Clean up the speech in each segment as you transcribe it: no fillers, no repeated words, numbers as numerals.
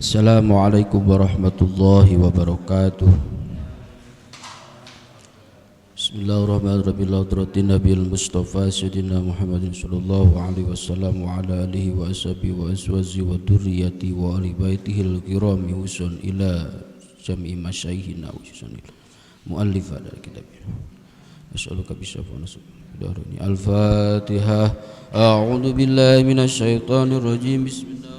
Assalamualaikum warahmatullahi wabarakatuh. Bismillahirrahmanirrahim. Hadratin Nabil Mustafa Sayyidina Muhammadin sallallahu alaihi wasallam wa ala alihi wa ashabihi wa azwaji wa dzurriyyati wa ahli baitihil kirami husun ila jami'i masyayikhina wa husun muallifah dari kitab ini. As'aluka bisyafa'a nasubhani. Al-Fatihah. A'udzu billahi minasyaitonir rajim. Bismillahirrahmanirrahim.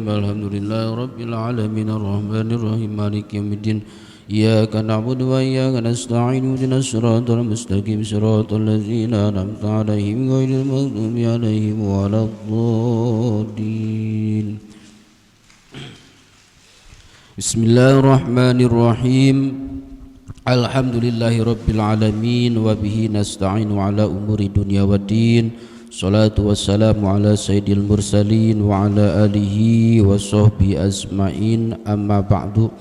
Alhamdulillahi rabbil alamin arrahmanir rahim maliki yaumiddin. Iyyaka na'budu wa iyyaka nasta'in ihdinas siratal mustaqim siratal ladzina an'amta 'alaihim ghairil maghdubi 'alaihim waladdallin. Bismillahirrahmanirrahim. Alhamdulillahi rabbil alamin wa bihi nasta'inu ala umuri dunya waddin. Salatu wassalamu ala sayyidil mursalin wa ala alihi wa sahbihi ajma'in. Amma ba'du.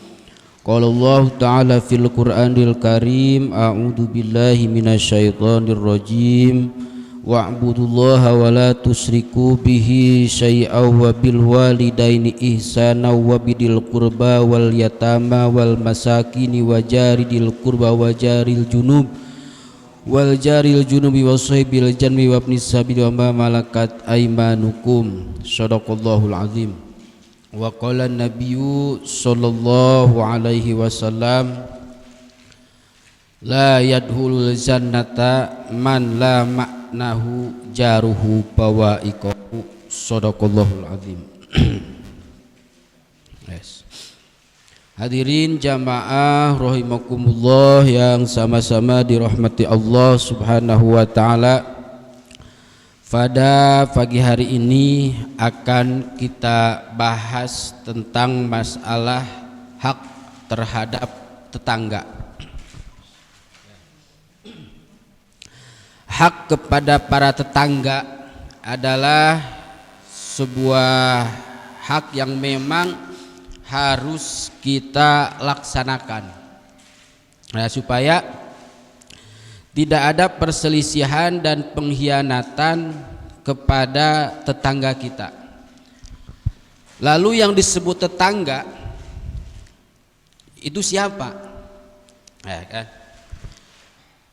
Qala Allah ta'ala fil Qur'anil Karim, a'udzu billahi minasyaitonir rajim. Wa'budullaha wa la tusyriku bihi syai'an wa bil walidaini ihsana wa bidil qurba wal yatama wal masakini wa jaridil qurba wa jaril junubi wa sahibil janbi wa ibnis sabil wa ma malakat aymanukum. Shadaqallahul azim. Wa qala an-nabiyyu sallallahu alaihi wasallam, la yadkhulul jannata man la ma'nahu jaruhu bawa'iqahu. Shadaqallahul azim. Yes. Hadirin jamaah rahimakumullah yang sama-sama dirahmati Allah Subhanahu wa taala. Pada pagi hari ini akan kita bahas tentang masalah hak terhadap tetangga. Hak kepada para tetangga adalah sebuah hak yang memang harus kita laksanakan, supaya tidak ada perselisihan dan pengkhianatan kepada tetangga kita. Lalu yang disebut tetangga itu siapa?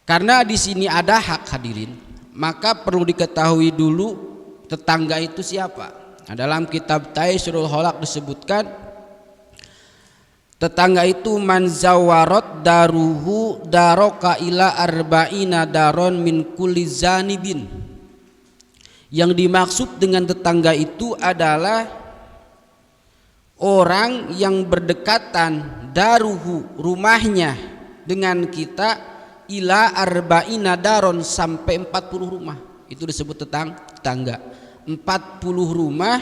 Karena di sini ada hak, hadirin, maka perlu diketahui dulu tetangga itu siapa. Nah, dalam kitab Taisirul Khalaq disebutkan tetangga itu man zawarat daruhu daroka ila arba'ina daron min kulli zanibin. Yang dimaksud dengan tetangga itu adalah orang yang berdekatan daruhu rumahnya dengan kita ila arba'ina daron sampai 40 rumah. Itu disebut tetangga. 40 rumah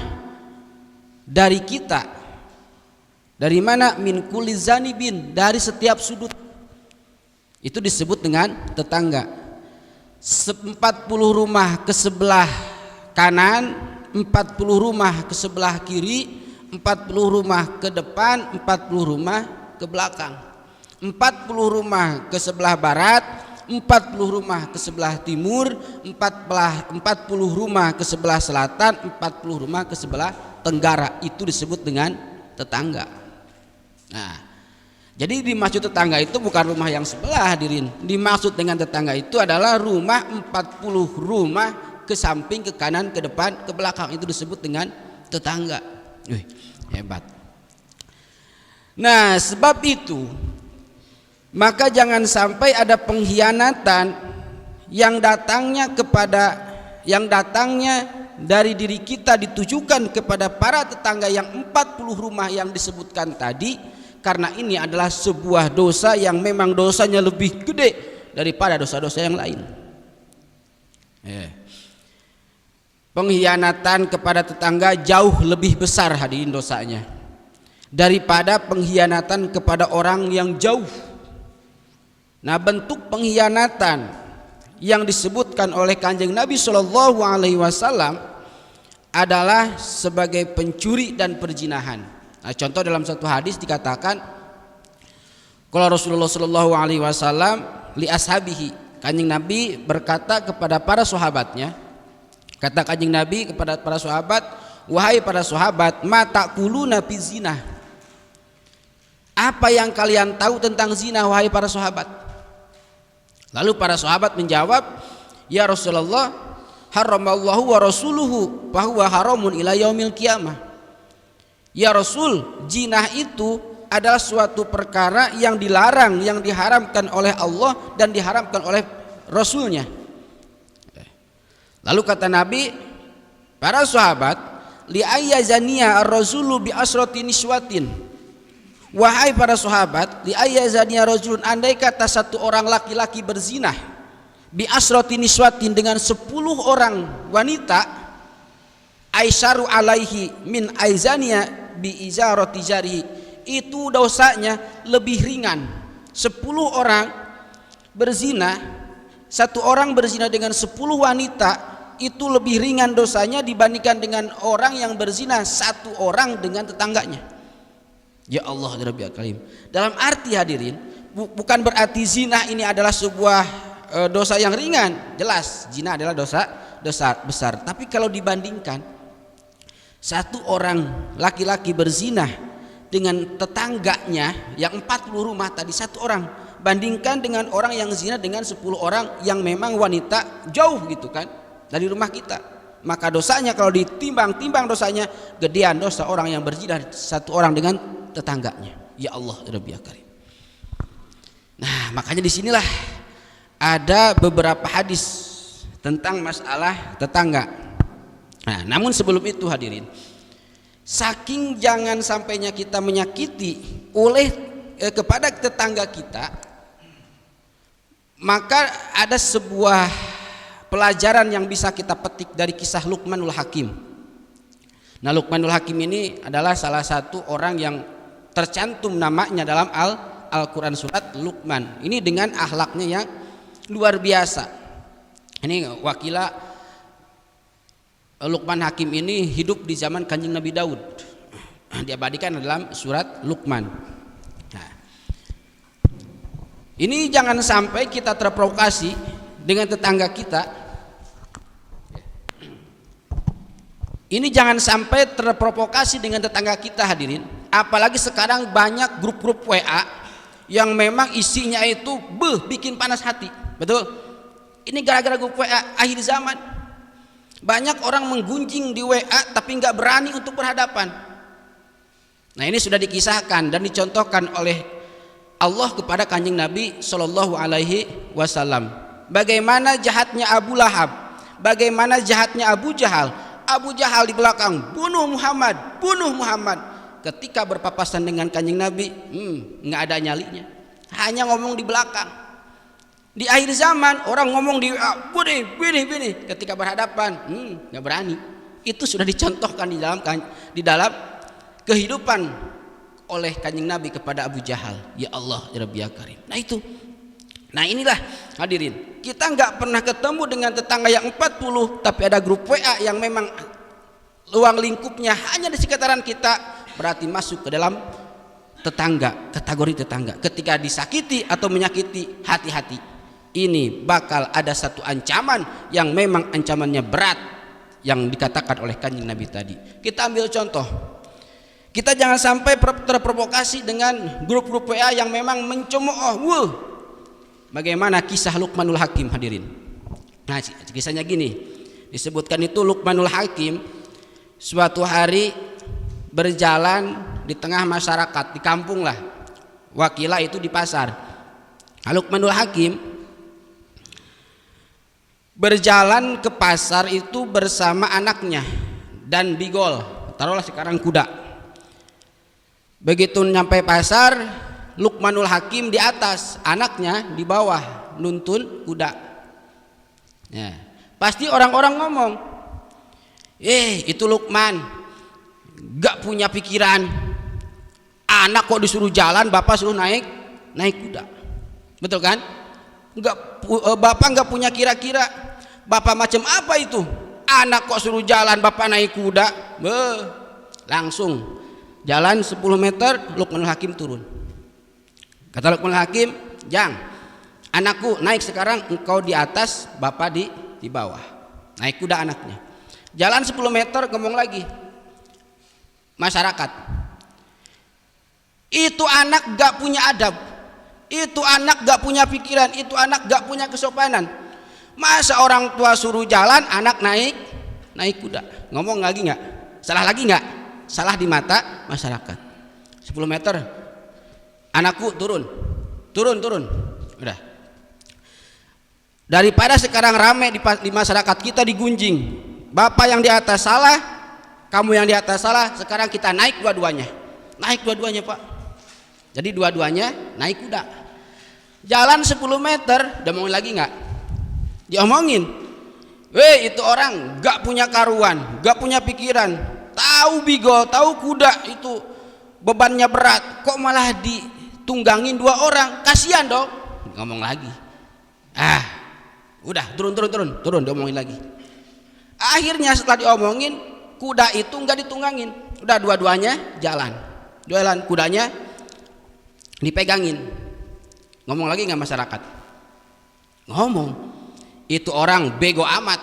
dari kita. Dari mana? Min kulli zanibin, dari setiap sudut. Itu disebut dengan tetangga. 40 rumah ke sebelah kanan, 40 rumah ke sebelah kiri, 40 rumah ke depan, 40 rumah ke belakang, 40 rumah ke sebelah barat, 40 rumah ke sebelah timur, 40 rumah ke sebelah selatan, 40 rumah ke sebelah tenggara. Itu disebut dengan tetangga. Nah, jadi dimaksud tetangga itu bukan rumah yang sebelah, hadirin. Dimaksud dengan tetangga itu adalah rumah 40 rumah ke samping, ke kanan, ke depan, ke belakang. Itu disebut dengan tetangga. Hebat. Nah, sebab itu maka jangan sampai ada pengkhianatan yang datangnya dari diri kita ditujukan kepada para tetangga yang 40 rumah yang disebutkan tadi. Karena ini adalah sebuah dosa yang memang dosanya lebih gede daripada dosa-dosa yang lain. Pengkhianatan kepada tetangga jauh lebih besar, hadirin, dosanya daripada pengkhianatan kepada orang yang jauh. Nah, bentuk pengkhianatan yang disebutkan oleh Kanjeng Nabi Shallallahu Alaihi Wasallam adalah sebagai pencuri dan perzinahan. Nah, contoh dalam satu hadis dikatakan, kalau Rasulullah Shallallahu Alaihi Wasallam li ashabihi, Kanjeng Nabi berkata kepada para sahabatnya, kata Kanjeng Nabi kepada para sahabat, wahai para sahabat, mata kuluna fi zina, apa yang kalian tahu tentang zina wahai para sahabat? Lalu para sahabat menjawab, ya Rasulullah, haramallahu wa rasuluhu fahuwa haramun ila yaumil qiyamah. Ya Rasul, zina itu adalah suatu perkara yang dilarang, yang diharamkan oleh Allah dan diharamkan oleh Rasulnya. Lalu kata Nabi, para sahabat, li ayyazaniya ar-rasulu bi asrati niswatin, wahai para sahabat, li ayyazaniya rajulun, andai kata satu orang laki-laki berzina bi asrati niswatin dengan 10 orang wanita, aisaru alaihi min aizaniya bi izarati jarihi, itu dosanya lebih ringan. 10 orang berzina, satu orang berzina dengan 10 wanita, itu lebih ringan dosanya dibandingkan dengan orang yang berzina satu orang dengan tetangganya. Ya Allah ya Rabbi Karim. Dalam arti hadirin, bukan berarti zina ini adalah sebuah dosa yang ringan. Jelas zina adalah dosa besar. Tapi kalau dibandingkan satu orang laki-laki berzina dengan tetangganya yang 40 rumah tadi, satu orang, bandingkan dengan orang yang zina dengan 10 orang yang memang wanita jauh gitu kan dari rumah kita, maka dosanya kalau ditimbang dosanya gedean dosa orang yang berzina satu orang dengan tetangganya. Ya Allah Rabbi Karim. Nah, makanya disinilah ada beberapa hadis tentang masalah tetangga. Nah, namun sebelum itu hadirin, saking jangan sampainya kita menyakiti kepada tetangga kita, maka ada sebuah pelajaran yang bisa kita petik dari kisah Luqmanul Hakim. Nah, Luqmanul Hakim ini adalah salah satu orang yang tercantum namanya dalam Al-Quran surat Luqman. Ini dengan akhlaknya yang luar biasa. Ini wakilah Luqman Hakim ini hidup di zaman Kanjeng Nabi Daud, diabadikan dalam surat Luqman. Nah, ini jangan sampai kita terprovokasi dengan tetangga kita. Ini jangan sampai terprovokasi dengan tetangga kita hadirin. Apalagi sekarang banyak grup-grup WA yang memang isinya itu bikin panas hati. Betul? Ini gara-gara grup WA akhir zaman. Banyak orang menggunjing di WA tapi nggak berani untuk berhadapan. Nah, ini sudah dikisahkan dan dicontohkan oleh Allah kepada Kanjeng Nabi Shallallahu Alaihi Wasallam. Bagaimana jahatnya Abu Lahab, bagaimana jahatnya Abu Jahal. Abu Jahal di belakang, bunuh Muhammad, bunuh Muhammad. Ketika berpapasan dengan Kanjeng Nabi, nggak ada nyalinya, hanya ngomong di belakang. Di akhir zaman orang ngomong di bini. Ketika berhadapan nggak berani. Itu sudah dicontohkan di dalam kehidupan oleh Kanjeng Nabi kepada Abu Jahal. Ya Allah ya Rabbi Karim. Nah itu. Nah inilah hadirin, kita nggak pernah ketemu dengan tetangga yang 40, tapi ada grup WA yang memang ruang lingkupnya hanya di sekitaran kita, berarti masuk ke dalam tetangga, kategori tetangga. Ketika disakiti atau menyakiti, hati-hati. Ini bakal ada satu ancaman yang memang ancamannya berat yang dikatakan oleh Kanjeng Nabi tadi. Kita ambil contoh. Kita jangan sampai terprovokasi dengan grup-grup WA yang memang mencemooh. Bagaimana kisah Luqmanul Hakim hadirin? Nah, kisahnya gini. Disebutkan itu Luqmanul Hakim suatu hari berjalan di tengah masyarakat, di kampung lah. Wakilah itu di pasar. Luqmanul Hakim berjalan ke pasar itu bersama anaknya dan bigol, taruhlah sekarang kuda. Begitu nyampe pasar, Luqmanul Hakim di atas, anaknya di bawah nuntun kuda. Ya, pasti orang-orang ngomong, itu Luqman gak punya pikiran, anak kok disuruh jalan, bapak suruh naik kuda. Betul kan? Bapak nggak punya kira-kira, bapak macam apa itu? Anak kok suruh jalan, bapak naik kuda. Langsung jalan 10 meter, Luqmanul Hakim turun. Kata Luqmanul Hakim, Jang, anakku naik sekarang, engkau di atas, bapak di bawah. Naik kuda anaknya. Jalan 10 meter, ngomong lagi, masyarakat. Itu anak gak punya adab, itu anak gak punya pikiran, itu anak gak punya kesopanan. Masa orang tua suruh jalan, anak naik kuda. Ngomong lagi nggak? Salah lagi nggak? Salah di mata masyarakat. 10 meter, anakku turun. Udah. Daripada sekarang rame di masyarakat kita digunjing, bapak yang di atas salah, kamu yang di atas salah. Sekarang kita naik dua-duanya pak. Jadi dua-duanya naik kuda. Jalan 10 meter, udah mau lagi nggak? Diomongin, weh itu orang gak punya karuan, gak punya pikiran, tahu bigol, tahu kuda itu bebannya berat, kok malah ditunggangin 2 orang, kasihan dong. Ngomong lagi, udah turun, diomongin lagi. Akhirnya setelah diomongin, kuda itu nggak ditunggangin, udah dua-duanya jalan, kudanya dipegangin. Ngomong lagi nggak masyarakat? Ngomong. Itu orang bego amat,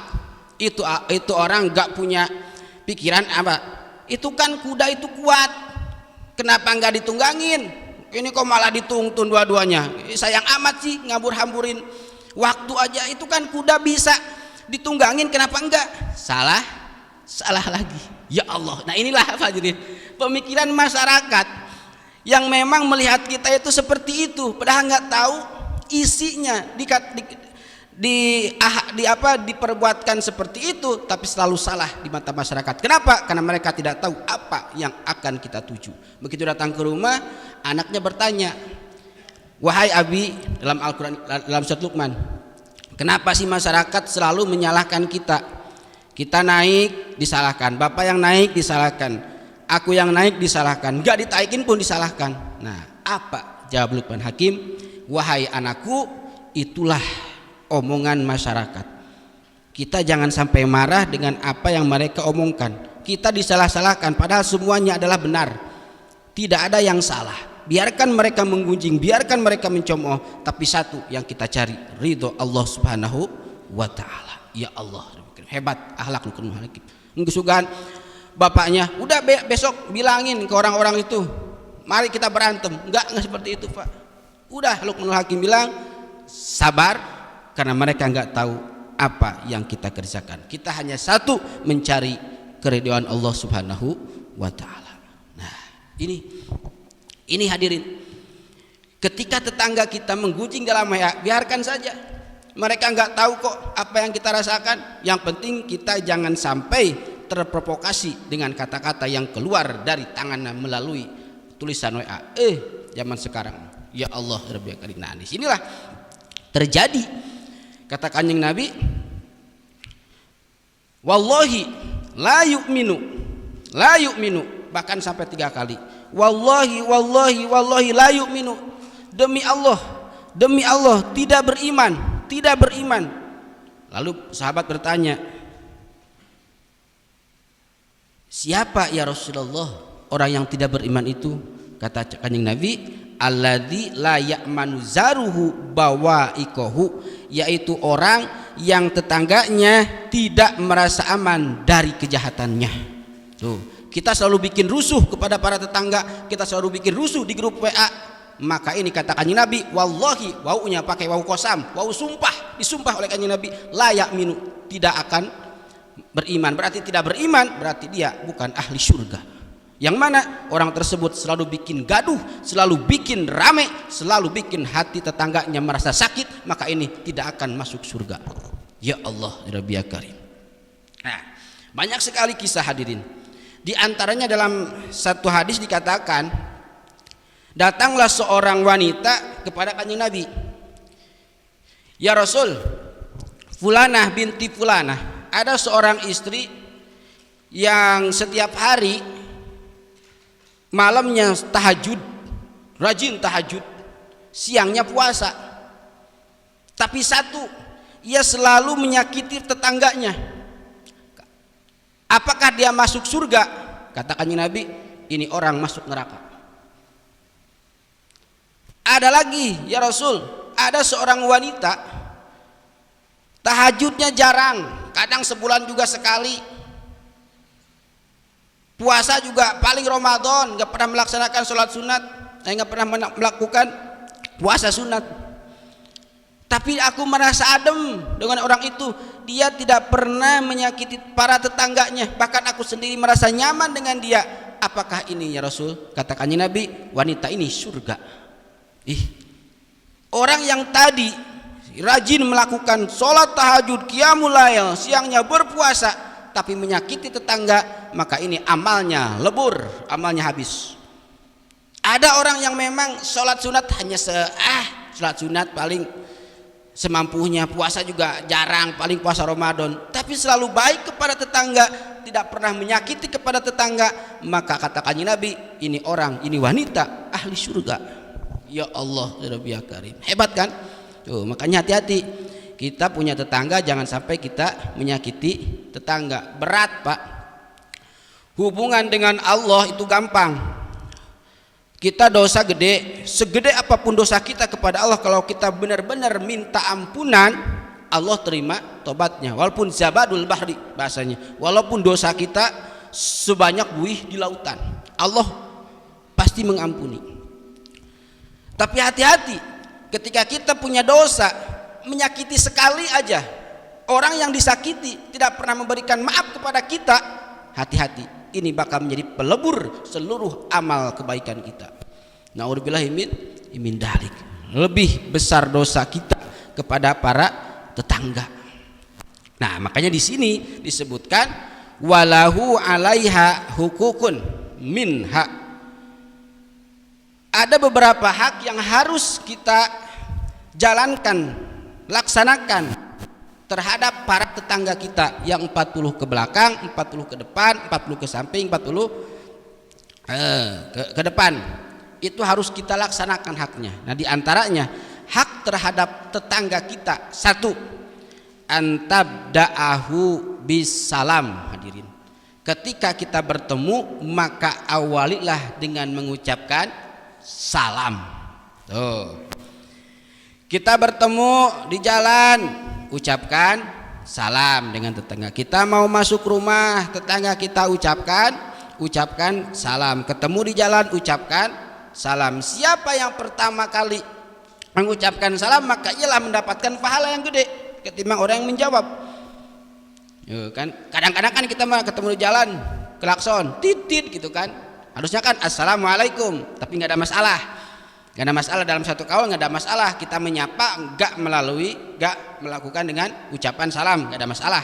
itu orang gak punya pikiran apa. Itu kan kuda itu kuat, kenapa nggak ditunggangin? Ini kok malah dituntun dua-duanya. Sayang amat sih ngabur-hamburin waktu aja. Itu kan kuda bisa ditunggangin, kenapa enggak? Salah lagi. Ya Allah. Nah inilah hadirin pemikiran masyarakat yang memang melihat kita itu seperti itu, padahal nggak tahu isinya. Diperbuatkan seperti itu, tapi selalu salah di mata masyarakat. Kenapa? Karena mereka tidak tahu apa yang akan kita tuju. Begitu datang ke rumah, anaknya bertanya, wahai Abi, dalam Al-Quran, dalam surat Luqman, kenapa sih masyarakat selalu menyalahkan kita? Kita naik disalahkan, bapak yang naik disalahkan, aku yang naik disalahkan, gak ditaikin pun disalahkan. Nah, apa jawab Luqman Hakim? Wahai anakku, itulah omongan masyarakat. Kita jangan sampai marah dengan apa yang mereka omongkan. Kita disalah-salahkan padahal semuanya adalah benar. Tidak ada yang salah. Biarkan mereka menggunjing, biarkan mereka mencemooh, tapi satu yang kita cari, ridho Allah Subhanahu wa taala. Ya Allah, hebat akhlak Luqman Hakim. Ngesugan bapaknya, udah besok bilangin ke orang-orang itu, mari kita berantem. Enggak seperti itu, Pak. Udah Luqman Hakim bilang, sabar, karena mereka nggak tahu apa yang kita kerjakan. Kita hanya satu, mencari keridhaan Allah Subhanahu wa taala. Nah, ini hadirin. Ketika tetangga kita menggunjing dalam WA, biarkan saja. Mereka nggak tahu kok apa yang kita rasakan. Yang penting kita jangan sampai terprovokasi dengan kata-kata yang keluar dari tangan melalui tulisan WA. Zaman sekarang, ya Allah Rabbi Karim. Nah, di sinilah terjadi. Kata Kanjeng Nabi, wallahi la yu'minu, bahkan sampai 3 kali. Wallahi la yu'minu, demi Allah tidak beriman. Lalu sahabat bertanya, siapa ya Rasulullah orang yang tidak beriman itu? Kata Kanjeng Nabi, alladzi la ya'manu zaruhu bawaikohu, yaitu orang yang tetangganya tidak merasa aman dari kejahatannya. Tuh, kita selalu bikin rusuh kepada para tetangga, kita selalu bikin rusuh di grup WA. Maka ini kata Kanjeng Nabi, wallahi, waunya pakai wau kosam, wau sumpah, disumpah oleh Kanjeng Nabi, la ya'minu, tidak akan beriman. Berarti tidak beriman, berarti dia bukan ahli surga. Yang mana orang tersebut selalu bikin gaduh, selalu bikin rame, selalu bikin hati tetangganya merasa sakit, maka ini tidak akan masuk surga. Ya Allah Rabbi Karim. Nah, banyak sekali kisah hadirin. Di antaranya dalam satu hadis dikatakan, datanglah seorang wanita kepada Kanjeng Nabi. Ya Rasul, Fulanah binti Fulanah, ada seorang istri yang setiap hari malamnya tahajud, rajin tahajud, siangnya puasa. Tapi satu, ia selalu menyakiti tetangganya. Apakah dia masuk surga? Kata Kanjeng Nabi, ini orang masuk neraka. Ada lagi, ya Rasul, ada seorang wanita tahajudnya jarang, kadang sebulan juga sekali. puasa juga paling Ramadan nggak pernah melaksanakan sholat sunat, nggak pernah melakukan puasa sunat. Tapi aku merasa adem dengan orang itu, dia tidak pernah menyakiti para tetangganya, bahkan aku sendiri merasa nyaman dengan dia. Apakah ini ya Rasul? Katakannya Nabi, wanita ini surga. Orang yang tadi rajin melakukan sholat tahajud, qiyamul lail, siangnya berpuasa, tapi menyakiti tetangga, maka ini amalnya lebur, amalnya habis. Ada orang yang memang sholat sunat hanya sholat sunat paling semampunya, puasa juga jarang, paling puasa Ramadan, tapi selalu baik kepada tetangga, tidak pernah menyakiti kepada tetangga, maka katakannya Nabi, ini orang, ini wanita ahli surga. Ya Allah, ya Rabbi ya Karim. Hebat kan? Tuh, makanya hati-hati, kita punya tetangga jangan sampai kita menyakiti tetangga. Berat Pak. Hubungan dengan Allah itu gampang. Kita dosa gede, segede apapun dosa kita kepada Allah, kalau kita benar-benar minta ampunan, Allah terima tobatnya. Walaupun zabadul bahri bahasanya, walaupun dosa kita sebanyak buih di lautan, Allah pasti mengampuni. Tapi hati-hati, ketika kita punya dosa, menyakiti sekali aja, orang yang disakiti tidak pernah memberikan maaf kepada kita, hati-hati, ini bakal menjadi pelebur seluruh amal kebaikan kita. Na'udzubillahi min dalik. Lebih besar dosa kita kepada para tetangga. Nah, makanya di sini disebutkan walahu 'alaiha hukukun minha. Ada beberapa hak yang harus kita jalankan, laksanakan terhadap para tetangga kita, yang 40 ke belakang, 40 ke depan, 40 ke samping, 40 ke depan. Itu harus kita laksanakan haknya. Nah, diantaranya hak terhadap tetangga kita, satu, antabda'ahu bisalam. Hadirin, ketika kita bertemu maka awalilah dengan mengucapkan salam. Tuh, kita bertemu di jalan, ucapkan salam dengan tetangga. Kita mau masuk rumah tetangga kita, ucapkan salam. Ketemu di jalan, ucapkan salam. Siapa yang pertama kali mengucapkan salam, maka ialah mendapatkan pahala yang gede ketimbang orang yang menjawab. Kan kadang-kadang kan kita ketemu di jalan, klakson, titit gitu kan. Harusnya kan assalamualaikum, tapi nggak ada masalah. Gak ada masalah dalam satu kaul, gak ada masalah kita menyapa, gak melakukan dengan ucapan salam, gak ada masalah.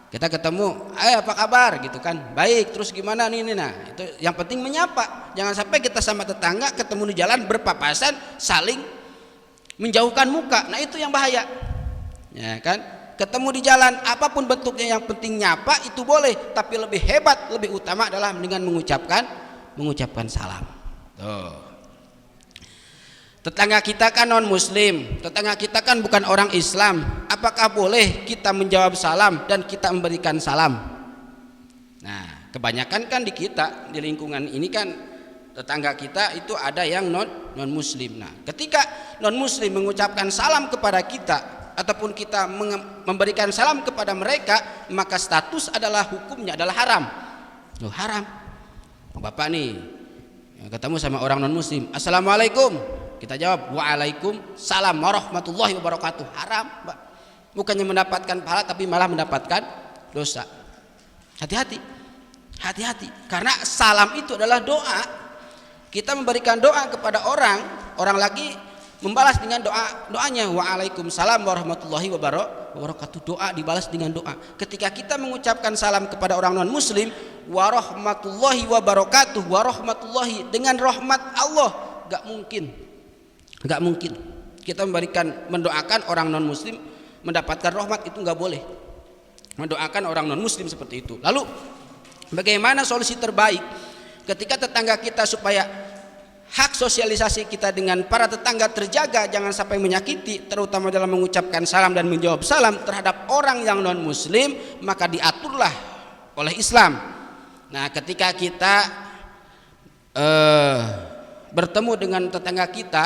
Kita ketemu, apa kabar gitu kan, baik, terus gimana nih, nah itu yang penting menyapa. Jangan sampai kita sama tetangga ketemu di jalan berpapasan, saling menjauhkan muka, nah itu yang bahaya. Ya kan, ketemu di jalan apapun bentuknya, yang penting nyapa itu boleh, tapi lebih hebat, lebih utama adalah dengan mengucapkan salam. Tuh. Tetangga kita kan non muslim, tetangga kita kan bukan orang Islam, apakah boleh kita menjawab salam dan kita memberikan salam? Nah, kebanyakan kan di kita, di lingkungan ini kan tetangga kita itu ada yang non muslim. Nah, ketika non muslim mengucapkan salam kepada kita ataupun kita memberikan salam kepada mereka, maka status adalah, hukumnya adalah haram. Loh, haram. Bapak nih ketemu sama orang non muslim, assalamualaikum, kita jawab waalaikumsalam warahmatullahi wabarakatuh. Haram, Pak. Bukannya mendapatkan pahala tapi malah mendapatkan dosa. Hati-hati, hati-hati, karena salam itu adalah doa. Kita memberikan doa kepada orang lagi membalas dengan doanya waalaikumsalam warahmatullahi wabarakatuh. Doa dibalas dengan doa. Ketika kita mengucapkan salam kepada orang non muslim, warahmatullahi wabarakatuh, warahmatullahi dengan rahmat Allah, gak mungkin kita mendoakan orang non muslim mendapatkan rahmat, itu gak boleh mendoakan orang non muslim seperti itu. Lalu bagaimana solusi terbaik ketika tetangga kita supaya hak sosialisasi kita dengan para tetangga terjaga, jangan sampai menyakiti, terutama dalam mengucapkan salam dan menjawab salam terhadap orang yang non muslim, maka diaturlah oleh Islam. Nah, ketika kita bertemu dengan tetangga kita,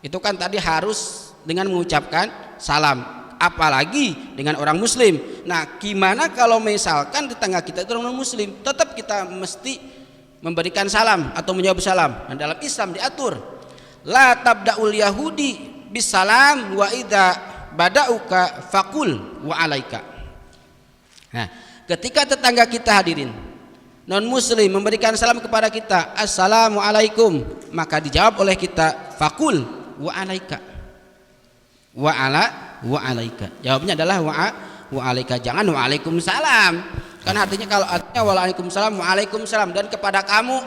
itu kan tadi harus dengan mengucapkan salam. apalagi dengan orang muslim. Nah, gimana kalau misalkan tetangga kita itu orang non muslim? Tetap kita mesti memberikan salam atau menjawab salam. Nah, dalam Islam diatur la tabda'ul yahudi bisalam wa idza bada'uka faqul wa alaika. Nah, ketika tetangga kita hadirin non muslim memberikan salam kepada kita, assalamualaikum, maka dijawab oleh kita faqul wa alaika. Wa alaika. Jawabnya adalah wa alaika, jangan waalaikumsalam. Kan artinya kalau artinya waalaikumsalam, waalaikumsalam dan kepada kamu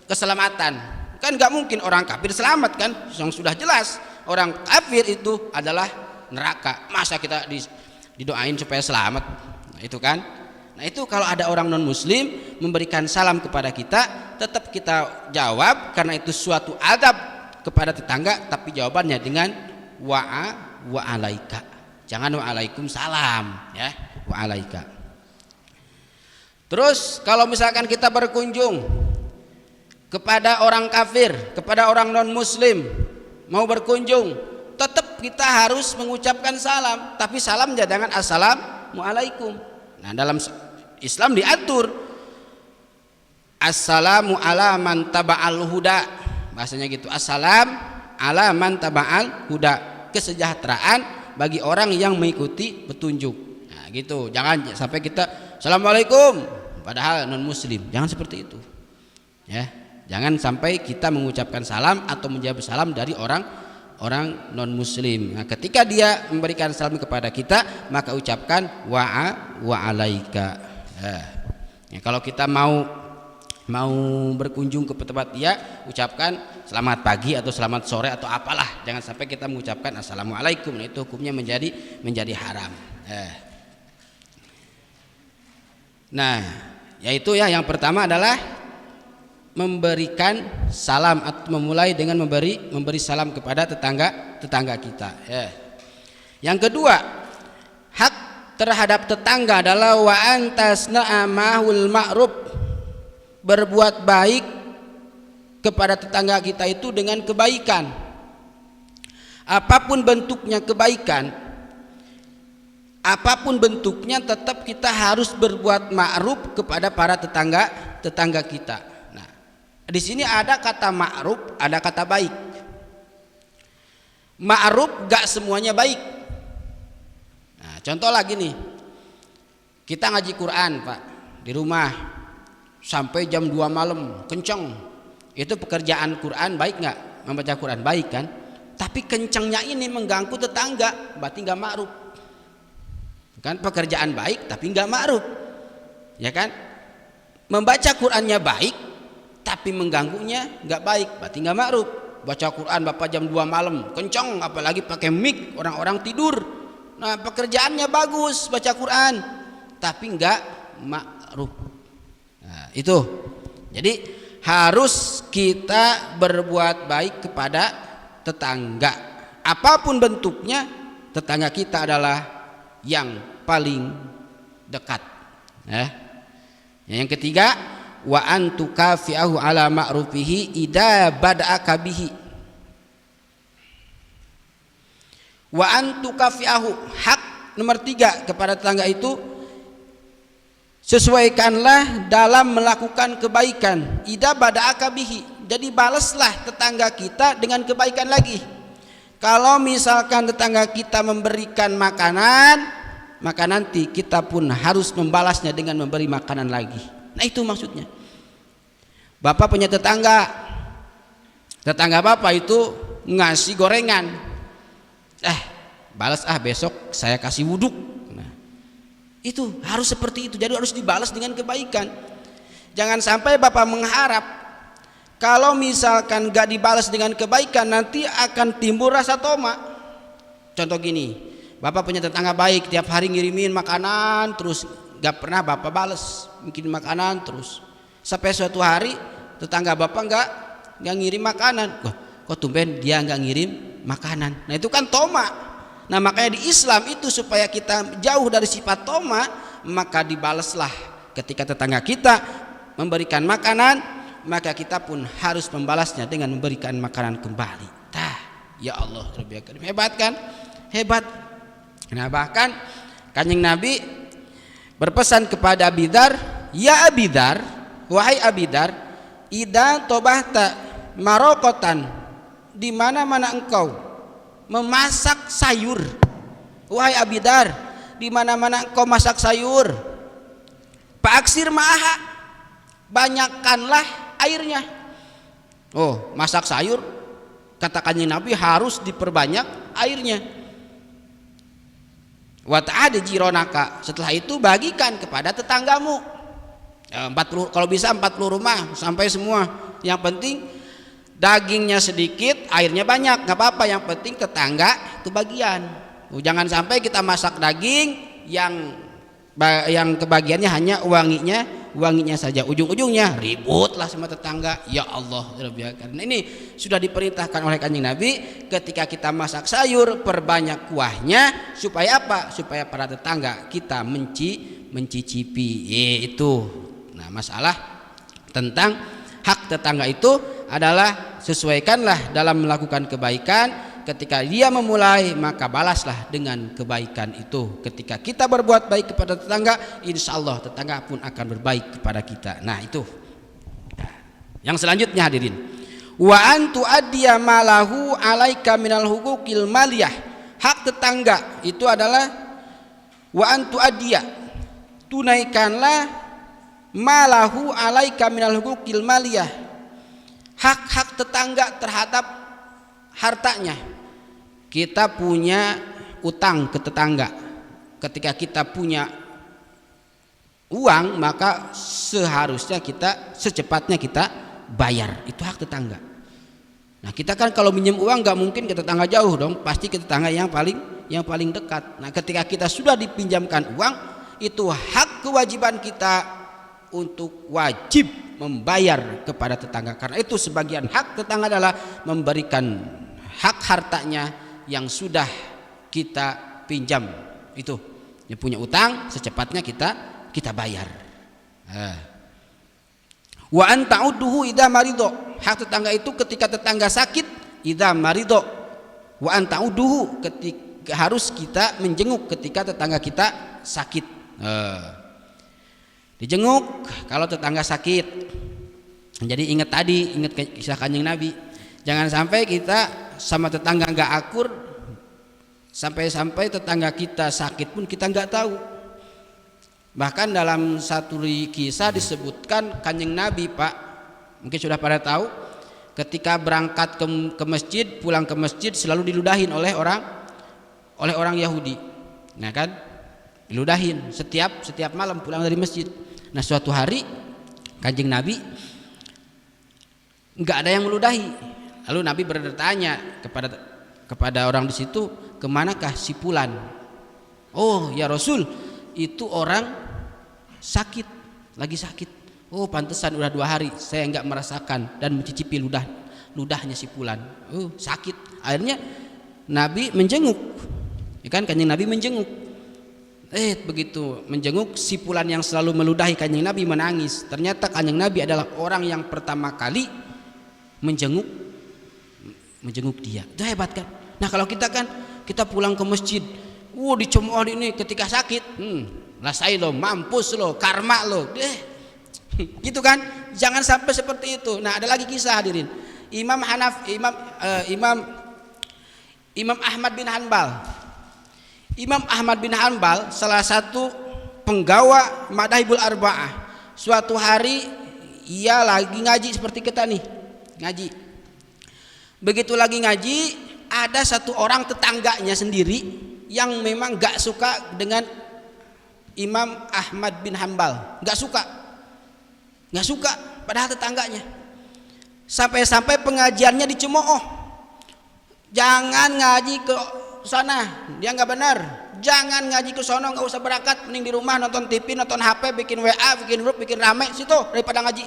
keselamatan. Kan nggak mungkin orang kafir selamat kan? Yang sudah jelas orang kafir itu adalah neraka. Masa kita didoain supaya selamat? Nah, itu kan. Nah, itu kalau ada orang non muslim memberikan salam kepada kita, tetap kita jawab karena itu suatu adab kepada tetangga, tapi jawabannya dengan wa alaika. Jangan waalaikumsalam ya, wa alaika. Terus kalau misalkan kita berkunjung kepada orang kafir, kepada orang non muslim mau berkunjung, tetap kita harus mengucapkan salam, tapi salamnya jangan assalamualaikum. Nah, dalam Islam diatur assalamu ala man taba'al huda, bahasanya gitu, assalam ala man taba'al huda, kesejahteraan bagi orang yang mengikuti petunjuk. Nah, gitu. Jangan sampai kita assalamualaikum padahal non muslim, jangan seperti itu ya. Jangan sampai kita mengucapkan salam atau menjawab salam dari orang non muslim. Nah, ketika dia memberikan salam kepada kita, maka ucapkan wa alaika. Ya, kalau kita mau berkunjung ke tempat dia, ucapkan selamat pagi atau selamat sore atau apalah, jangan sampai kita mengucapkan assalamualaikum. Nah, itu hukumnya menjadi haram. Nah, yaitu ya, yang pertama adalah memberikan salam atau memulai dengan memberi salam kepada tetangga kita ya. Yang kedua, hak terhadap tetangga adalah wa antasna'a mahul ma'ruf, berbuat baik kepada tetangga kita itu dengan kebaikan. Apapun bentuknya kebaikan, apapun bentuknya, tetap kita harus berbuat ma'ruf kepada para tetangga kita. Nah, di sini ada kata ma'ruf, ada kata baik. Ma'ruf gak semuanya baik. Nah, contoh lagi nih, kita ngaji Quran Pak di rumah sampai jam 2 malam kenceng, itu pekerjaan Quran baik nggak? Membaca Quran baik kan? Tapi kencengnya ini mengganggu tetangga, berarti nggak ma'ruf kan? Pekerjaan baik tapi nggak ma'ruf ya kan? Membaca Qurannya baik tapi mengganggunya nggak baik, berarti nggak ma'ruf. Baca Quran Bapak jam 2 malam kenceng, apalagi pakai mic, orang-orang tidur. Nah, pekerjaannya bagus baca Quran tapi nggak ma'ruf. Nah, itu jadi harus kita berbuat baik kepada tetangga, apapun bentuknya. Tetangga kita adalah yang paling dekat ya. Yang ketiga, wa antukafi'ahu ala ma'rufihi idza bada'aka bihi. Wa antukafi'ahu, hak nomor 3 kepada tetangga itu, sesuaikanlah dalam melakukan kebaikan. Idza bada'aka bihi, jadi balaslah tetangga kita dengan kebaikan lagi. Kalau misalkan tetangga kita memberikan makanan, maka nanti kita pun harus membalasnya dengan memberi makanan lagi. Nah, itu maksudnya. Bapak punya tetangga Bapak itu ngasih gorengan, balas besok saya kasih wuduk. Nah, itu harus seperti itu, jadi harus dibalas dengan kebaikan. Jangan sampai Bapak mengharap kalau misalkan gak dibalas dengan kebaikan nanti akan timbul rasa toma. Contoh gini, Bapak punya tetangga baik, tiap hari ngirimin makanan terus, gak pernah Bapak balas, bikin makanan terus. Sampai suatu hari tetangga Bapak gak ngirim makanan. Kok tumben dia gak ngirim makanan? Nah, itu kan toma. Nah, makanya di Islam itu supaya kita jauh dari sifat toma, maka dibalaslah ketika tetangga kita memberikan makanan, maka kita pun harus membalasnya dengan memberikan makanan kembali. Ya Allah, hebat kan? Hebat. Nah, bahkan Kanjeng Nabi berpesan kepada Abidar, ya Abidar, wahai Abidar, idza tobahta marokotan, di mana-mana engkau memasak sayur, wahai Abidar, di mana-mana engkau masak sayur, faaksir ma'aha, banyakkanlah airnya. Oh, masak sayur, kata Kanjeng Nabi harus diperbanyak airnya. Wa ta'ad jironaka, setelah itu bagikan kepada tetanggamu. 40, kalau bisa 40 rumah sampai semua. Yang penting dagingnya sedikit, airnya banyak, nggak apa-apa. Yang penting tetangga itu bagian. Jangan sampai kita masak daging yang kebagiannya hanya wanginya saja, ujung-ujungnya ribut lah sama tetangga. Ya Allah, karena ini sudah diperintahkan oleh Kanjeng Nabi, ketika kita masak sayur perbanyak kuahnya, supaya apa? Supaya para tetangga kita mencicipi. Itu. Nah, masalah tentang hak tetangga itu adalah sesuaikanlah dalam melakukan kebaikan. Ketika dia memulai, maka balaslah dengan kebaikan itu. Ketika kita berbuat baik kepada tetangga, insya Allah tetangga pun akan berbaik kepada kita. Nah, itu. Yang selanjutnya hadirin, wa antu addiya malahu alaika minal huquqil maliyah. Hak tetangga itu adalah wa antu addiya, tunaikanlah malahu alaika minal huquqil maliyah, hak-hak tetangga terhadap hartanya. Kita punya utang ke tetangga. Ketika kita punya uang, maka seharusnya secepatnya kita bayar. Itu hak tetangga. Nah, kita kan kalau minjem uang nggak mungkin ke tetangga jauh dong, pasti ke tetangga yang paling dekat. Nah, ketika kita sudah dipinjamkan uang, itu hak kewajiban kita untuk wajib membayar kepada tetangga. Karena itu sebagian hak tetangga adalah memberikan hak hartanya yang sudah kita pinjam. Itu yang punya utang secepatnya kita bayar. Wa anta'uduhu idza marido, hak tetangga itu ketika tetangga sakit, idza marido. Wa anta'uduhu, ketika harus kita menjenguk ketika tetangga kita sakit. Dijenguk kalau tetangga sakit. Jadi ingat kisah Kanjeng Nabi. Jangan sampai kita sama tetangga nggak akur, sampai tetangga kita sakit pun kita nggak tahu. Bahkan dalam satu kisah disebutkan Kanjeng Nabi, Pak, mungkin sudah pada tahu, ketika berangkat ke masjid, pulang ke masjid selalu diludahin oleh orang Yahudi. Nah kan, diludahin setiap malam pulang dari masjid. Nah, suatu hari Kanjeng Nabi nggak ada yang meludahi. Lalu Nabi bertanya kepada orang di situ, kemanakah si Fulan? Oh ya Rasul, itu orang lagi sakit. Oh, pantesan udah 2 hari saya nggak merasakan dan mencicipi ludahnya si Fulan. Oh, sakit. Akhirnya Nabi menjenguk, ya kan? Kanjeng Nabi menjenguk. Begitu menjenguk, si Fulan yang selalu meludahi Kanjeng Nabi menangis. Ternyata Kanjeng Nabi adalah orang yang pertama kali menjenguk dia. Itu hebat kan? Nah, kalau kita pulang ke masjid, dicemooh ini ketika sakit, rasai lo, mampus lo, karma lo, gitu kan? Jangan sampai seperti itu. Nah, ada lagi kisah hadirin. Imam Ahmad bin Hanbal. Imam Ahmad bin Hanbal salah satu penggawa Madzhabul Arba'ah. Suatu hari ia lagi ngaji seperti kita nih, ngaji. Begitu lagi ngaji, ada satu orang tetangganya sendiri yang memang gak suka dengan Imam Ahmad bin Hanbal, gak suka padahal tetangganya. Sampai-sampai pengajiannya dicemooh, jangan ngaji ke sana, dia nggak benar, jangan ngaji ke sono, nggak usah berangkat, mending di rumah nonton TV, nonton HP, bikin WA, bikin grup, bikin rame situ daripada ngaji.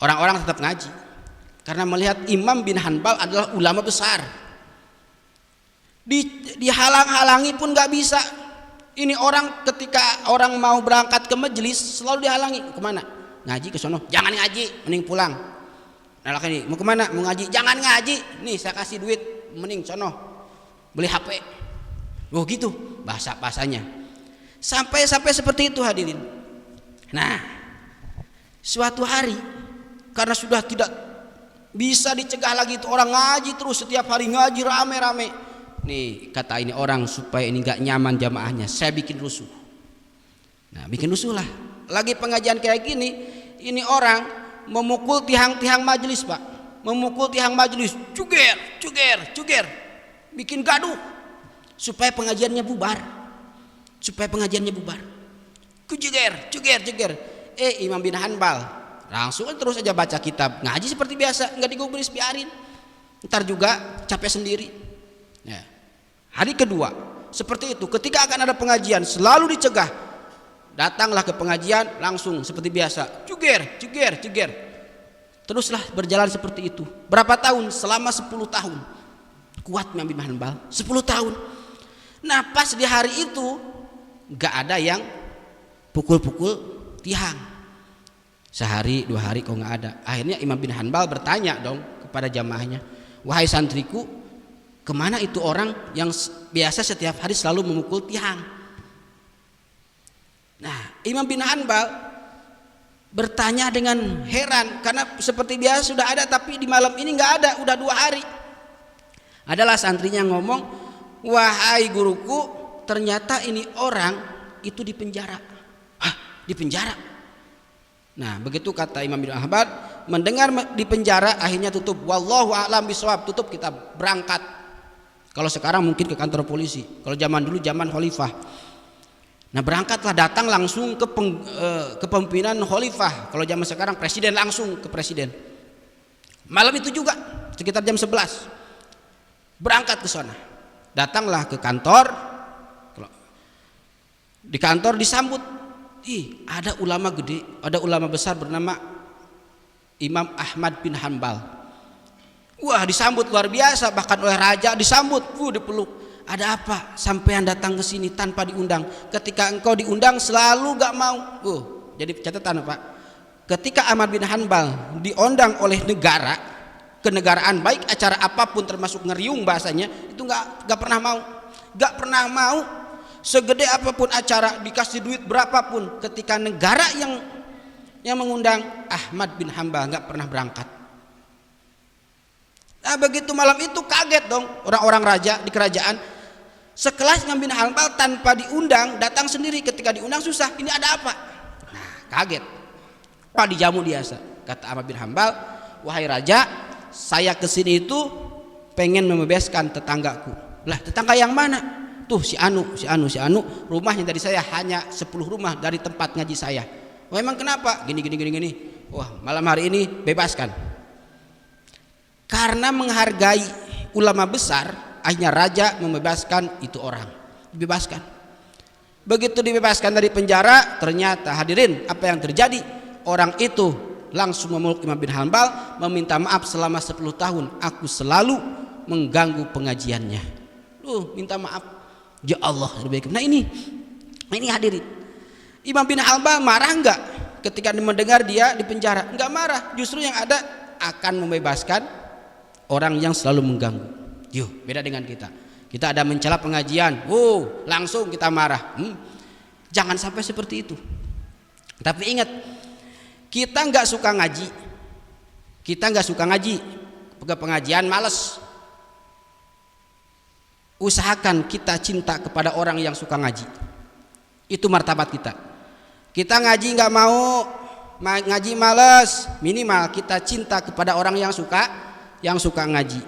Orang-orang tetap ngaji karena melihat Imam bin Hanbal adalah ulama besar. Dihalang-halangi pun nggak bisa. Ini orang ketika orang mau berangkat ke majelis selalu dihalangi. Kemana? Ngaji ke sono. Jangan ngaji, mending pulang. Nah, ini mau kemana? Mau ngaji. Jangan ngaji. Nih saya kasih duit, mending sono. beli HP. Oh gitu bahasanya. Sampai seperti itu hadirin. Nah, suatu hari karena sudah tidak bisa dicegah lagi itu orang ngaji terus setiap hari ngaji rame-rame. Nih kata ini orang supaya ini nggak nyaman jamaahnya, saya bikin rusuh. Nah bikin rusuh lah. Lagi pengajian kayak gini, ini orang memukul tiang-tiang majelis pak, memukul tiang majelis, cuger, bikin gaduh supaya pengajiannya bubar, cuger. Imam bin Hanbal langsung terus aja baca kitab ngaji seperti biasa, nggak digubris, biarin, ntar juga capek sendiri. Ya. Hari kedua seperti itu, ketika akan ada pengajian selalu dicegah, datanglah ke pengajian langsung seperti biasa, cuger. Teruslah berjalan seperti itu. Berapa tahun? Selama 10 tahun. Kuat Imam bin Hanbal 10 tahun. Nah pas di hari itu nggak ada yang pukul-pukul tiang. Sehari 2 hari kok nggak ada. Akhirnya Imam bin Hanbal bertanya dong kepada jamaahnya, wahai santriku, kemana itu orang yang biasa setiap hari selalu memukul tiang? Nah Imam bin Hanbal bertanya dengan heran karena seperti biasa sudah ada, tapi di malam ini nggak ada, udah 2 hari. Adalah santrinya ngomong, wahai guruku, ternyata ini orang itu di penjara. Hah, di penjara? Nah begitu kata Imam bin Hanbal, mendengar di penjara akhirnya tutup, wallahu a'lam bishawab, tutup, kita berangkat. Kalau sekarang mungkin ke kantor polisi, kalau zaman dulu zaman khalifah. Nah berangkatlah, datang langsung ke kepemimpinan khalifah. Kalau zaman sekarang presiden, langsung ke presiden. Malam itu juga sekitar jam 11 berangkat ke sana. Datanglah ke kantor. Di kantor disambut, ada ulama gede, ada ulama besar bernama Imam Ahmad bin Hanbal. Wah disambut luar biasa, bahkan oleh raja disambut, dipeluk. Ada apa sampean datang ke sini tanpa diundang? Ketika engkau diundang selalu gak mau. Jadi catatan Pak, ketika Ahmad bin Hanbal diundang oleh negara, kenegaraan baik acara apapun termasuk ngeriung bahasanya, itu gak pernah mau. Segede apapun acara, dikasih duit berapapun, ketika negara yang mengundang, Ahmad bin Hanbal gak pernah berangkat. Nah begitu malam itu kaget dong orang-orang raja di kerajaan, sekelas Imam bin Hanbal tanpa diundang datang sendiri, ketika diundang susah, ini ada apa? Nah kaget, Pak dijamu biasa. Kata Ahmad bin Hanbal, wahai raja, saya kesini itu pengen membebaskan tetanggaku. Lah tetangga yang mana? Tuh si Anu, rumahnya dari saya hanya 10 rumah dari tempat ngaji saya. Wah emang kenapa? Gini. Wah malam hari ini bebaskan. Karena menghargai ulama besar, akhirnya raja membebaskan itu orang, dibebaskan. Begitu dibebaskan dari penjara, ternyata hadirin apa yang terjadi? Orang itu langsung memeluk Imam bin Hanbal, meminta maaf selama 10 tahun aku selalu mengganggu pengajiannya. Minta maaf. Ya Allah, nah ini hadirin, Imam bin Hanbal marah enggak ketika mendengar dia di penjara? Enggak marah, justru yang ada akan membebaskan orang yang selalu mengganggu. Beda dengan kita ada mencela pengajian, langsung kita marah. Jangan sampai seperti itu. Tapi ingat, kita nggak suka ngaji, ke pengajian males. Usahakan kita cinta kepada orang yang suka ngaji. Itu martabat kita. Kita ngaji nggak mau, ngaji males, minimal kita cinta kepada orang yang suka ngaji.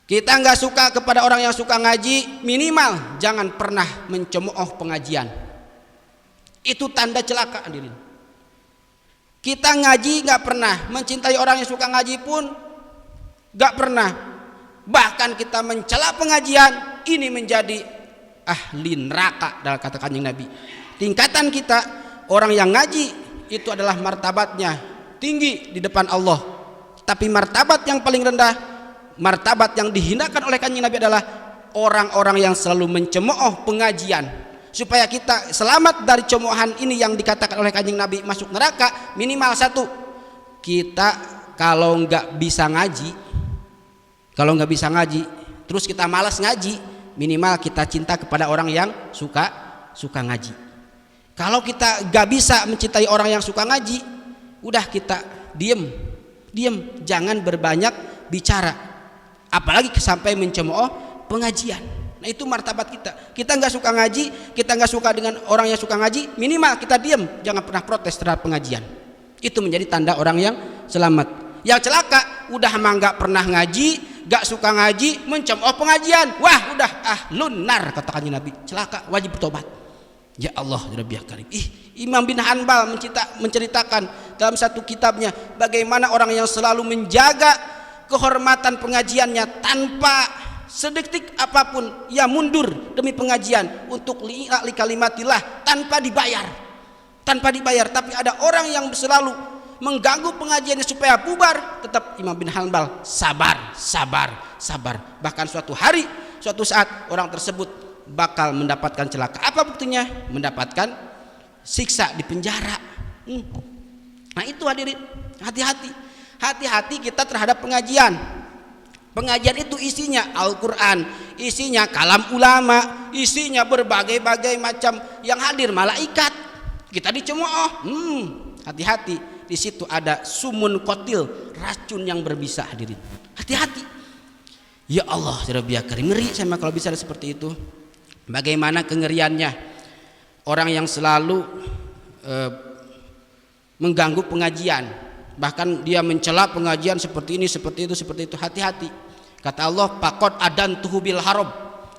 Kita nggak suka kepada orang yang suka ngaji, minimal jangan pernah mencemooh pengajian. Itu tanda celaka hadirin. Kita ngaji nggak pernah, mencintai orang yang suka ngaji pun nggak pernah. Bahkan kita mencela pengajian, ini menjadi ahli neraka dalam kata Kanjeng Nabi. Tingkatan kita orang yang ngaji itu adalah martabatnya tinggi di depan Allah. Tapi martabat yang paling rendah, martabat yang dihinakan oleh Kanjeng Nabi adalah orang-orang yang selalu mencemooh pengajian. Supaya kita selamat dari cemoohan ini yang dikatakan oleh Kanjeng Nabi masuk neraka, minimal satu, kita kalau nggak bisa ngaji, terus kita malas ngaji, minimal kita cinta kepada orang yang suka ngaji. Kalau kita gak bisa mencintai orang yang suka ngaji, udah kita diem, jangan berbanyak bicara, apalagi sampai mencemooh pengajian. Nah itu martabat kita nggak suka ngaji, kita nggak suka dengan orang yang suka ngaji, minimal kita diem, jangan pernah protes terhadap pengajian. Itu menjadi tanda orang yang selamat. Yang celaka udah mah nggak pernah ngaji, nggak suka ngaji, mencemooh pengajian, wah udah lunar, katakannya Nabi, celaka, wajib bertobat. Ya Allah, Rabbi Karim. Imam bin Hanbal menceritakan dalam satu kitabnya bagaimana orang yang selalu menjaga kehormatan pengajiannya tanpa sedetik apapun ia mundur demi pengajian untuk li kalimatillah tanpa dibayar. Tapi ada orang yang selalu mengganggu pengajiannya supaya bubar, tetap Imam bin Hanbal sabar. Bahkan suatu saat orang tersebut bakal mendapatkan celaka. Apa buktinya? Mendapatkan siksa di penjara. Nah itu hadirin, hati-hati kita terhadap pengajian. Pengajian itu isinya Al-Quran, isinya kalam ulama, isinya berbagai macam yang hadir malaikat. Kita dicemooh. Hati-hati, di situ ada sumun kotil, racun yang berbisa hadirin. Hati-hati. Ya Allah, Rabbi Karim, ngeri sama kalau bisa seperti itu. Bagaimana kengeriannya orang yang selalu mengganggu pengajian, bahkan dia mencela pengajian seperti ini, seperti itu. Hati-hati. Kata Allah, faqad adantuhu bil haram.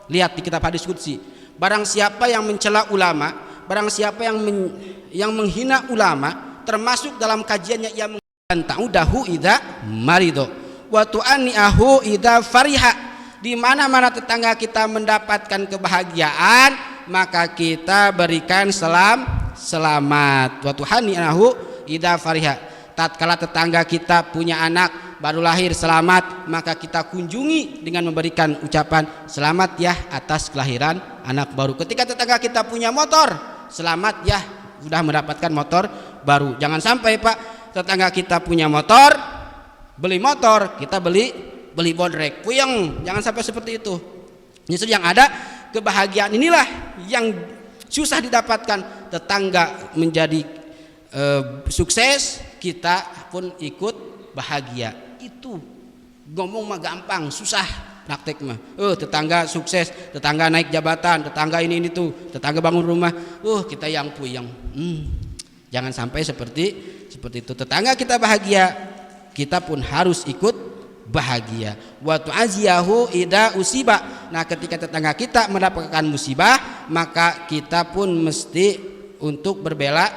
Lihat di kitab hadis qudsi, barang siapa yang mencela ulama, barang siapa yang menghina ulama, termasuk dalam kajiannya ia ta'udahu idza marido wa tu'aniahu idza fariha. Di mana-mana tetangga kita mendapatkan kebahagiaan, maka kita berikan selamat. Wa tuhani'ahu idza fariha. Tatkala tetangga kita punya anak baru lahir selamat, maka kita kunjungi dengan memberikan ucapan selamat ya atas kelahiran anak baru. Ketika tetangga kita punya motor, selamat ya sudah mendapatkan motor baru. Jangan sampai Pak, tetangga kita punya motor, beli motor, kita beli bodrek, puyeng. Jangan sampai seperti itu. Justru yang ada kebahagiaan inilah yang susah didapatkan. Tetangga menjadi sukses, kita pun ikut bahagia. Itu ngomong mah gampang, susah praktek mah. Tetangga sukses, tetangga naik jabatan, tetangga ini tuh, tetangga bangun rumah, kita yang puyeng. Jangan sampai seperti itu. Tetangga kita bahagia, kita pun harus ikut bahagia. Wa tu'aziyahu idza usiba. Nah, ketika tetangga kita mendapatkan musibah, maka kita pun mesti untuk berbela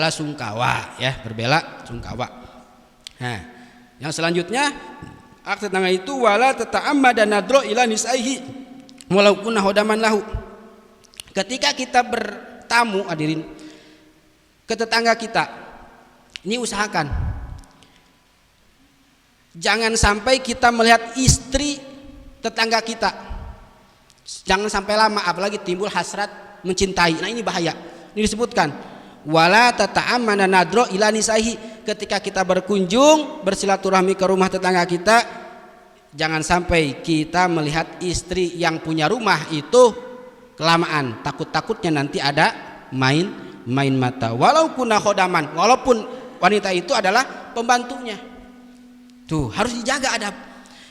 sungkawa ya, berbela sungkawa. Nah, yang selanjutnya hak tetangga itu wala tata'ammada nadro ila nisaihi walau kunna hodaman lahu. Ketika kita bertamu hadirin ke tetangga kita, ini usahakan jangan sampai kita melihat istri tetangga kita, jangan sampai lama, apalagi timbul hasrat mencintai. Nah ini bahaya. Ini disebutkan wala tata'ammana nadro ila nisaihi. Ketika kita berkunjung bersilaturahmi ke rumah tetangga kita, jangan sampai kita melihat istri yang punya rumah itu kelamaan. Takutnya nanti ada main mata. Walau kuna khodaman, walaupun wanita itu adalah pembantunya. Tuh harus dijaga adab.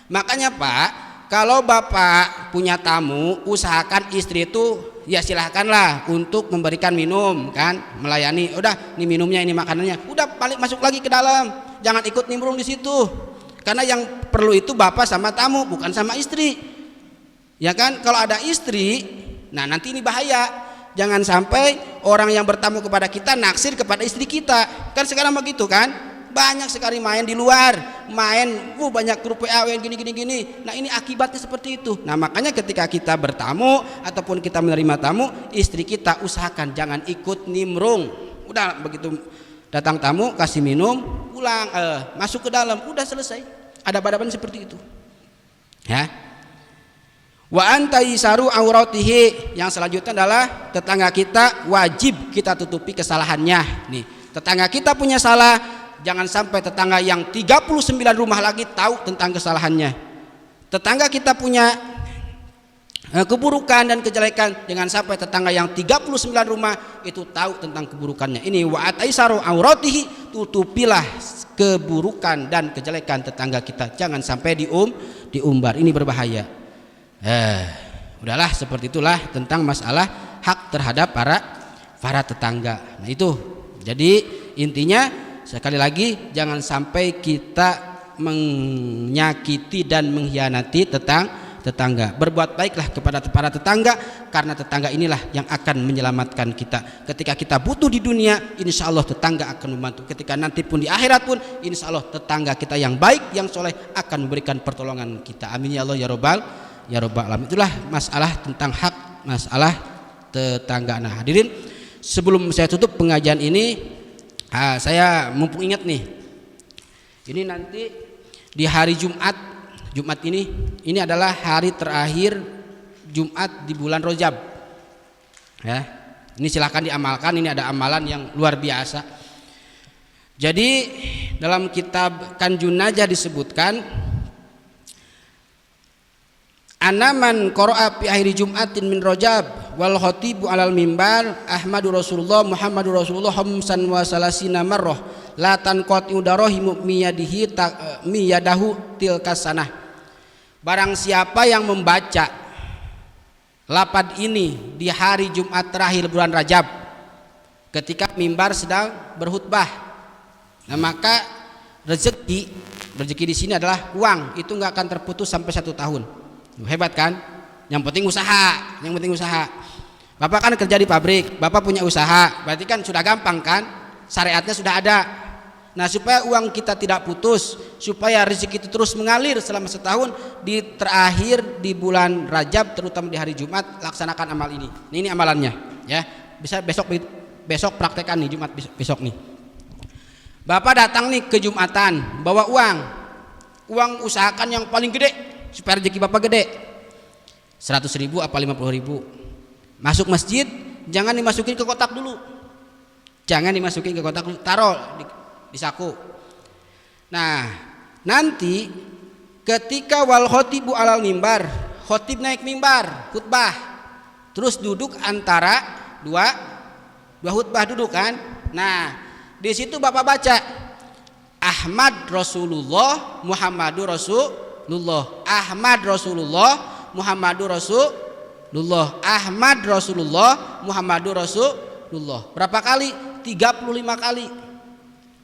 Makanya Pak, kalau Bapak punya tamu, usahakan istri itu ya silahkanlah untuk memberikan minum kan, melayani. Udah, ini minumnya, ini makanannya. Udah balik masuk lagi ke dalam. Jangan ikut nimbrung di situ. Karena yang perlu itu Bapak sama tamu, bukan sama istri. Ya kan? Kalau ada istri, nah nanti ini bahaya. Jangan sampai orang yang bertamu kepada kita naksir kepada istri kita. Kan sekarang begitu kan? Banyak sekali main di luar, banyak grup PA gini. Nah ini akibatnya seperti itu. Nah makanya ketika kita bertamu ataupun kita menerima tamu, istri kita usahakan jangan ikut nimbrung. Udah begitu datang tamu kasih minum, pulang, masuk ke dalam, udah selesai. Ada adaban seperti itu. Ya. Wa antaisaru auratihi. Yang selanjutnya adalah tetangga kita wajib kita tutupi kesalahannya. Nih, tetangga kita punya salah, jangan sampai tetangga yang 39 rumah lagi tahu tentang kesalahannya. tetangga kita punya keburukan dan kejelekan, jangan sampai tetangga yang 39 rumah itu tahu tentang keburukannya. Ini wa ataisaru auratihi, tutupilah keburukan dan kejelekan tetangga kita, jangan sampai diumbar. Ini berbahaya. Udahlah, seperti itulah tentang masalah hak terhadap para tetangga. Nah itu, jadi intinya sekali lagi jangan sampai kita menyakiti dan mengkhianati tetangga. Berbuat baiklah kepada para tetangga, karena tetangga inilah yang akan menyelamatkan kita. Ketika kita butuh di dunia, insya Allah tetangga akan membantu. Ketika nanti pun di akhirat pun, insya Allah tetangga kita yang baik, yang soleh akan memberikan pertolongan kita. Amin ya Allah ya Rabbal alamin. Itulah masalah tentang hak masalah tetangga. Nah hadirin, sebelum saya tutup pengajian ini, saya mumpung ingat nih, ini nanti di hari Jumat ini adalah hari terakhir Jumat di bulan Rajab. Ya, ini silahkan diamalkan. Ini ada amalan yang luar biasa. Jadi dalam kitab Kanjun Najah disebutkan, anaman qara'a fi akhir Jumatin min Rajab wal khatibu alal mimbar Ahmadu Rasulullah Muhammadu Rasulullah khamsan wa salasina marrah la tanqati darahimu miyadahu tilkas sanah. Barang siapa yang membaca lapad ini di hari Jumat terakhir bulan Rajab ketika mimbar sedang berkhutbah, nah maka rezeki di sini adalah uang, itu nggak akan terputus sampai 1 tahun. Hebat kan? Yang penting usaha. Bapak kan kerja di pabrik, Bapak punya usaha, berarti kan sudah gampang kan? Syariatnya sudah ada. Nah supaya uang kita tidak putus, supaya rezeki itu terus mengalir selama 1 tahun, di terakhir di bulan Rajab, terutama di hari Jumat, laksanakan amal ini. Ini amalannya, ya. Bisa besok praktekkan nih, Jumat besok nih. Bapak datang nih ke Jumatan, bawa uang usahakan yang paling gede supaya rezeki Bapak gede. 100.000 apa 50.000. Masuk masjid, jangan dimasukin ke kotak dulu. Taruh di saku. Nah, nanti ketika wal khotibu alal mimbar, khotib naik mimbar, khutbah, terus duduk antara dua khutbah, duduk kan. Nah, di situ Bapak baca Ahmad Rasulullah Muhammadu Rasulullah, Ahmad Rasulullah Muhammadu Rasulullah, Ahmad Rasulullah Muhammadu Rasulullah. Berapa kali? 35 kali.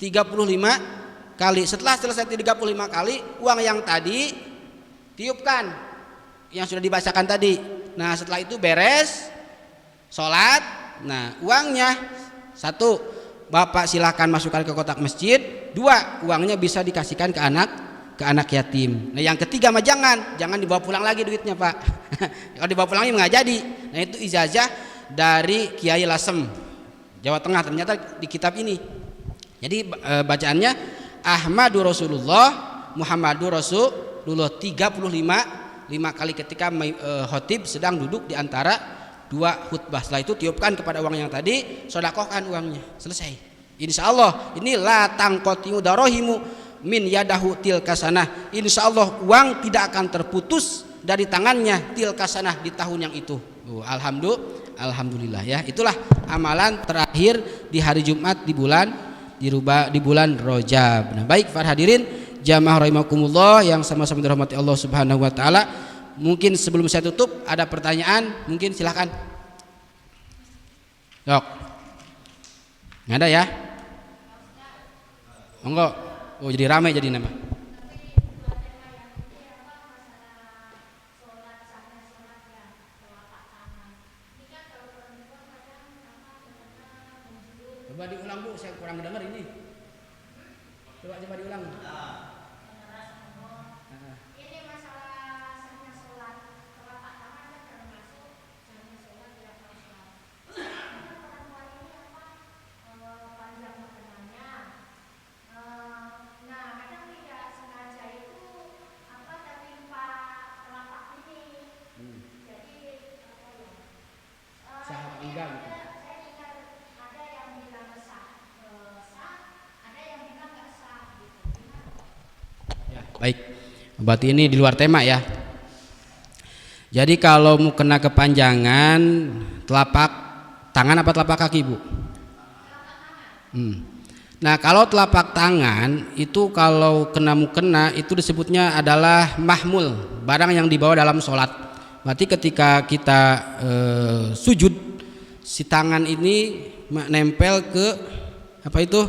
35 kali. Setelah selesai 35 kali, uang yang tadi tiupkan, yang sudah dibacakan tadi. Nah setelah itu beres sholat, nah uangnya 1, Bapak silahkan masukkan ke kotak masjid. 2, uangnya bisa dikasihkan ke anak yatim. Nah yang ketiga mah jangan dibawa pulang lagi duitnya Pak. Kalau dibawa pulang lagi nggak jadi. Nah itu ijazah dari Kiai Lasem Jawa Tengah, ternyata di kitab ini. Jadi bacaannya Ahmadu Rasulullah Muhammadu Rasulullah 35 kali ketika khotib sedang duduk di antara 2 khutbah. Setelah itu tiupkan kepada uang yang tadi, sedekahkan uangnya. Selesai. Insya Allah ini la tangqatiu darahimu min yadahu tilkasanah. Insya Allah uang tidak akan terputus dari tangannya tilkasanah di tahun yang itu. Alhamdulillah ya. Itulah amalan terakhir di hari Jumat di bulan Rajab. Nah, baik para hadirin jamaah rahimakumullah yang sama-sama dirahmati Allah Subhanahu wa taala. Mungkin sebelum saya tutup ada pertanyaan, mungkin silakan. Dok. Nggak ada ya? Monggo. Oh, jadi ramai jadi nama. Coba diulang Bu, saya kurang mendengar ini. Coba diulang. Ini masalah sahnya sholat. Telapak tangan kan termasuk sahnya sholat tidak sholat. Orang tua ini panjang makanannya. Nah, kadang tidak sengaja itu tertimpa telapak ini. Jadi sah enggak gitu. Baik, berarti ini di luar tema ya. Jadi kalau mau kena kepanjangan telapak tangan apa telapak kaki, Bu? Nah, kalau telapak tangan itu kalau kena mukena itu disebutnya adalah mahmul, barang yang dibawa dalam sholat. Berarti ketika kita sujud, si tangan ini nempel ke apa itu,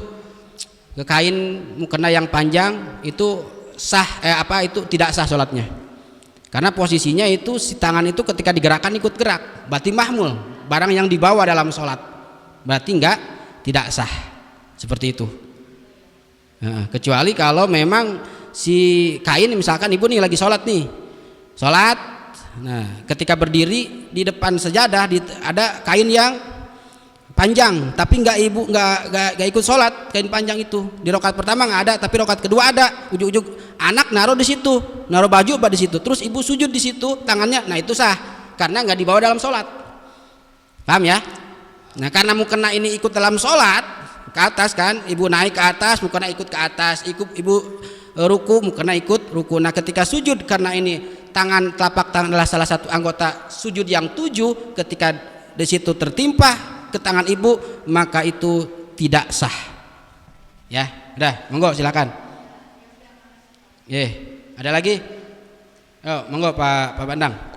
ke kain mukena yang panjang, itu sah itu tidak sah sholatnya. Karena posisinya itu si tangan itu ketika digerakkan ikut gerak, berarti mahmul, barang yang dibawa dalam sholat, berarti tidak sah. Seperti itu. Nah, kecuali kalau memang si kain, misalkan ibu nih lagi sholat nih, sholat, nah ketika berdiri di depan sejadah ada kain yang panjang, tapi ibu nggak ikut sholat, kain panjang itu di rakaat pertama nggak ada, tapi rakaat kedua ada, ujug-ujug anak naruh di situ, naruh baju di situ, terus ibu sujud di situ tangannya, nah itu sah karena nggak dibawa dalam sholat. Paham ya? Nah karena mukena ini ikut dalam sholat ke atas kan, ibu naik ke atas, mukena ikut ke atas, ibu ruku, mukena ikut ruku. Nah ketika sujud, karena ini telapak tangan adalah salah satu anggota sujud yang 7, ketika di situ tertimpa ke tangan ibu, maka itu tidak sah. Ya, udah, monggo silakan. Ada lagi? Monggo Pak Bandang.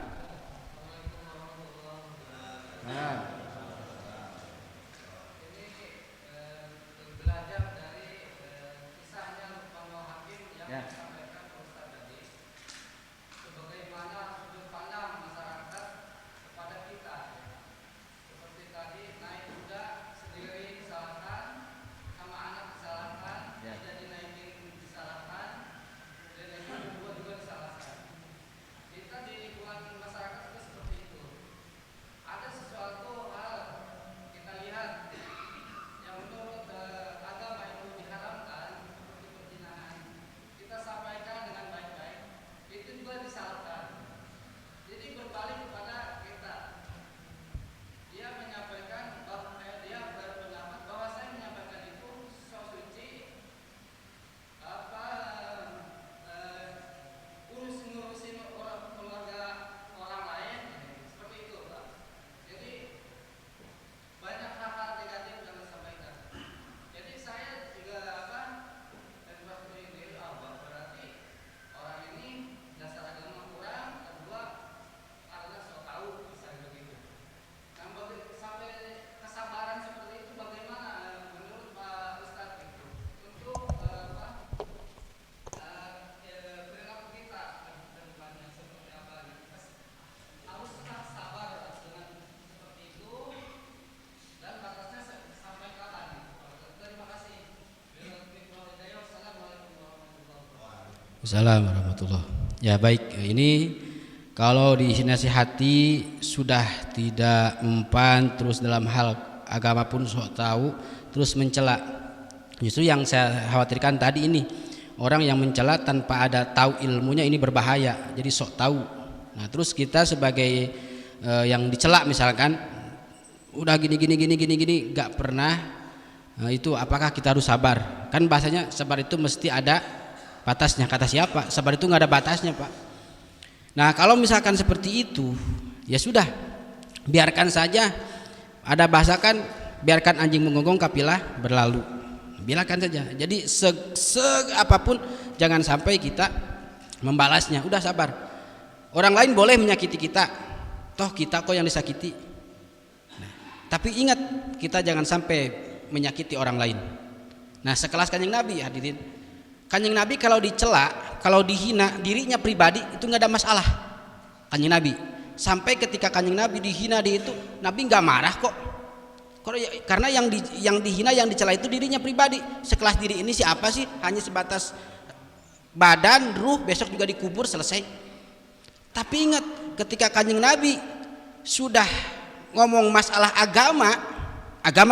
Assalamualaikum warahmatullahi. Ya baik, ini kalau dinasihati sudah tidak mempan, terus dalam hal agama pun sok tahu, terus mencela. Justru yang saya khawatirkan tadi ini, orang yang mencela tanpa ada tahu ilmunya, ini berbahaya. Jadi sok tahu. Nah terus kita sebagai yang dicela misalkan udah gini nggak pernah, itu apakah kita harus sabar? Kan bahasanya sabar itu mesti ada batasnya. Kata siapa? Sabar itu nggak ada batasnya, Pak. Nah kalau misalkan seperti itu, ya sudah, biarkan saja. Ada bahasa kan, biarkan anjing menggonggong kapilah berlalu. Biarkan saja. Jadi apapun jangan sampai kita membalasnya. Udah sabar. Orang lain boleh menyakiti kita, toh kita kok yang disakiti. Nah, tapi ingat, kita jangan sampai menyakiti orang lain. Nah sekelas Kanjeng Nabi, hadirin, Kanjeng Nabi kalau dicela, kalau dihina dirinya pribadi itu nggak ada masalah. Kanjeng Nabi sampai ketika Kanjeng Nabi dihina itu, Nabi nggak marah kok. Karena yang dihina, yang dicela itu dirinya pribadi. Sekelas diri ini siapa sih? Hanya sebatas badan, ruh, besok juga dikubur, selesai. Tapi ingat, ketika Kanjeng Nabi sudah ngomong masalah agama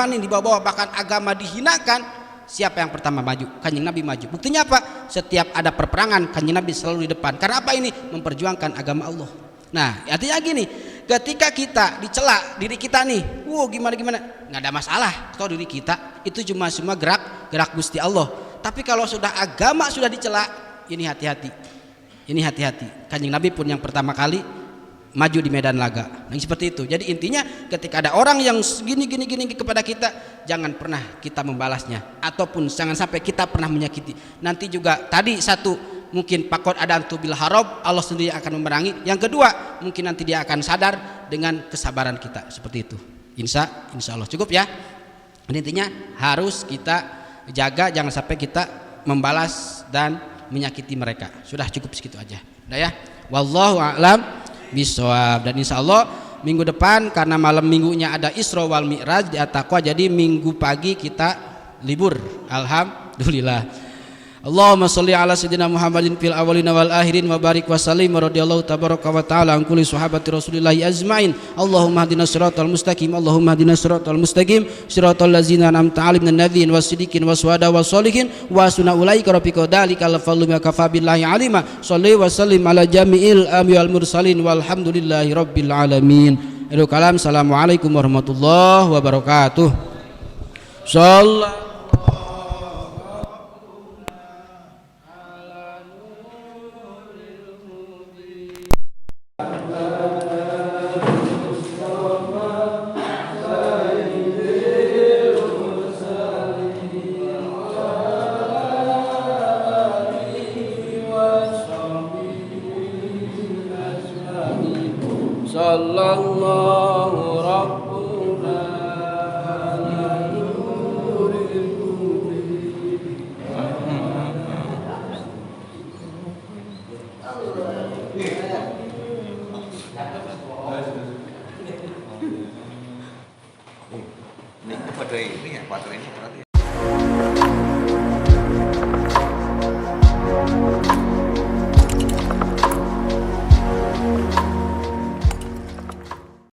nih dibawa-bawa, bahkan agama dihinakan, siapa yang pertama maju? Kanjeng Nabi maju. Buktinya apa? Setiap ada perperangan, Kanjeng Nabi selalu di depan. Karena apa ini? Memperjuangkan agama Allah. Nah artinya gini, ketika kita dicela diri kita nih, gimana, nggak ada masalah. Kalau diri kita itu cuma semua gerak Gusti Allah. Tapi kalau sudah agama sudah dicela, ini hati-hati. Kanjeng Nabi pun yang pertama kali maju di medan laga. Nah, seperti itu. Jadi intinya ketika ada orang yang gini kepada kita, jangan pernah kita membalasnya, ataupun jangan sampai kita pernah menyakiti. Nanti juga tadi satu, mungkin pakot adantu bil harab, Allah sendiri akan memerangi. Yang kedua, mungkin nanti dia akan sadar dengan kesabaran kita. Seperti itu. Insya Allah cukup ya. Dan intinya harus kita jaga, jangan sampai kita membalas dan menyakiti mereka. Sudah cukup segitu aja. Udah ya. Wallahu a'lam bisawab. Dan insya Allah minggu depan karena malam minggunya ada Isra wal Mi'raj di At-Taqwa, jadi minggu pagi kita libur. Alhamdulillah. Allahumma sholli ala sayyidina Muhammadin fil awwalina wal akhirin wa barik wa sallim wa radhiyallahu tabaraka wa ta'ala an kulli sahabati Rasulillah ajmain. Allahumma hdinas siratal mustaqim. Allahumma hdinas siratal mustaqim siratal ladzina an'amta 'alaihim minan nabiyyin wasiddiqin washuhada wassolihin wa sunna ulaika rabbika dalikal fadlu wa kafa billahi alima. Sholli wa sallim ala jami'il anbiya'il mursalin walhamdulillahi rabbil alamin. Assalamualaikum warahmatullahi wabarakatuh. Shallallahu sallallahu rabbuna ala nuril ini baterai ini ya, baterainya berarti